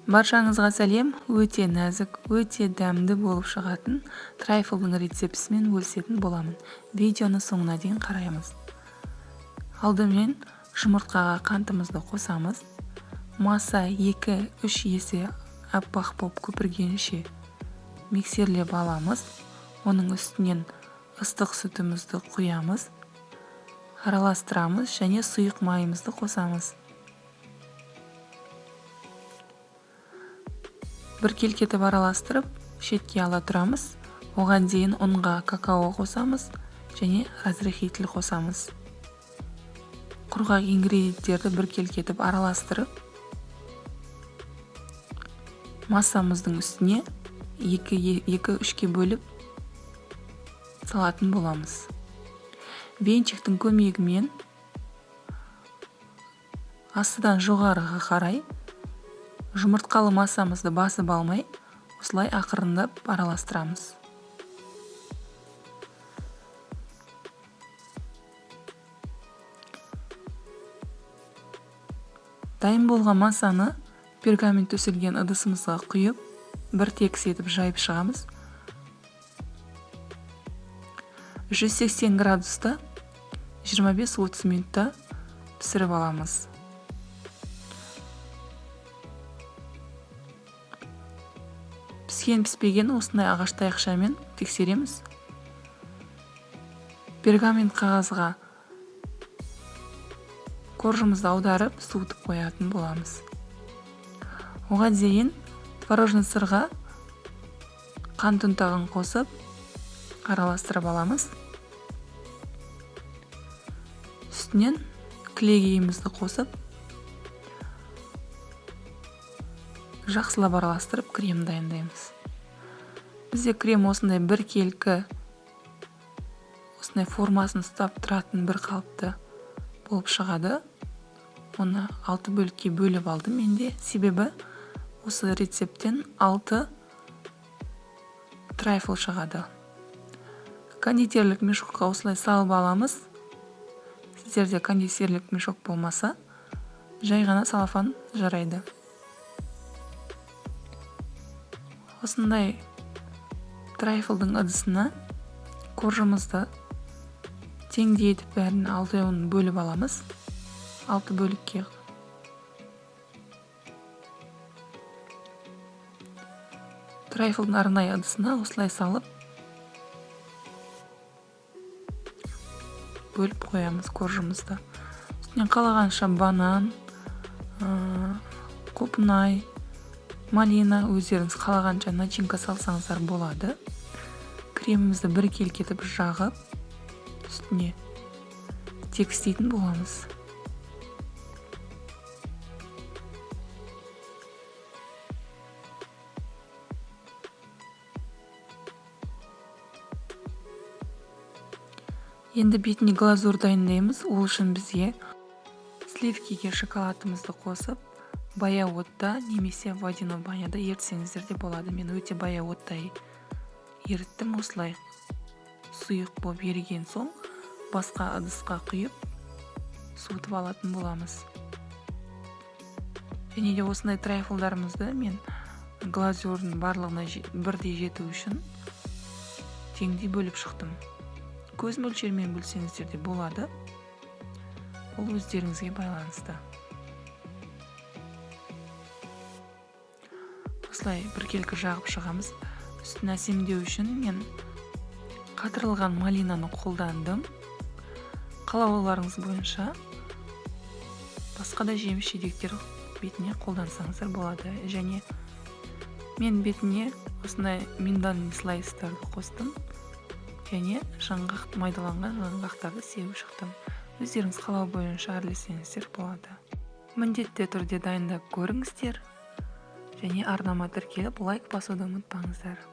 Баршаңызға сәлем. Өте нәзік, өте дәмді болып шығатын трайфлдың рецептісімен бөлісетін боламын. Видеоны соңына дейін қараймыз. Алдымен жұмыртқаға қантымызды қосамыз. Маса 2-3 есе аппақ боп көпіргенше миксерлеп аламыз. Оның үстінен ыстық сүтімізді құямыз. Араластырамыз және сұйық майымызды қосамыз. Бір келкетіп араластырып, шетке ала тұрамыз. Оған дейін ұнға какао қосамыз және разрыхитель қосамыз. Құрғақ ингредиенттерді бір келкетіп араластырып, массамыздың үстіне 2-3-ке бөліп салатын боламыз. Венчиктің көмегімен астыдан жоғарыға қарай жұмыртқалы массамызды басып алмай, осылай ақырындап араластырамыз. Дайын болған массаны пергамент төселген ыдысымызға құйып, бір текіс етіп жайып шығамыз. 180 градуста 25-30 минутта пісіріп аламыз. Піскен-піспеген осындай ағаш таяқшамен тексереміз. Пергамент қағазға коржымызды аударып, суытып қоятын боламыз. Оған дейін творожный сырға қант ұнтағын қосып, араластырып аламыз. Үстінен кілегейімізді қосып, жақсылап араластырып крем дайындаймыз. Бізде крем осындай бір келкі, осындай формасын ұстап тұратын бір қалыпты болып шығады. Оны 6 бөлікке бөліп алдым менде. Себебі осы рецепттен 6 трайфл шығады. Кондитерлік мешокқа осылай салып аламыз. Сіздерде кондитерлік мешок болмаса, жай ғана салафан жарайды. Осындай трайфлдың ыдысына коржымызды теңдей етіп бәрін 6-ын бөліп аламыз. 6 бөлікке. Трайфлдың арнайы ыдысына осылай салып бөліп қоямыз коржымызды. Үстінен қалағанша банан, құлпынай, малина, өздеріңіз қалағанша начинка салсаңыздар болады. Кремімізді бір келкетіп жағып, үстіне текстейтін боламыз. Енді бетіне глазур дайындаймыз. Ол үшін бізге сливкиге шоколадымызды қосып, бая отта немесе водяной баняда ерітсеңіздер де болады. Мен өте бая отта еріттім. Осылай сұйық болып еріген соң басқа ыдысқа құйып суытып алатын боламыз. Және де осындай трайфлдарымызды мен глазурдың барлығына бірдей жету үшін теңдей бөліп шықтым. Көз мөлшермен бөлсеңіздер де болады. Ол өздеріңізге байланысты. Осылай бір келкі жағып шығамыз. Үстін әсемдеу үшін мен қатырылған малинаны қолдандым. Қалауларыңыз бойынша басқа да жеміс-жидектер бетіне қолдансаңыздар болады. Және мен бетіне осындай миндальный слайстарды қостым. Және майдаланған жаңғақтарды сеуіп шықтым. Өздеріңіз қалау бойынша әрлесеңіздер болады. Міндетті түрде дайындап көріңіздер. Және арнама тіркеліп лайк басуды ұмытпаңыздар.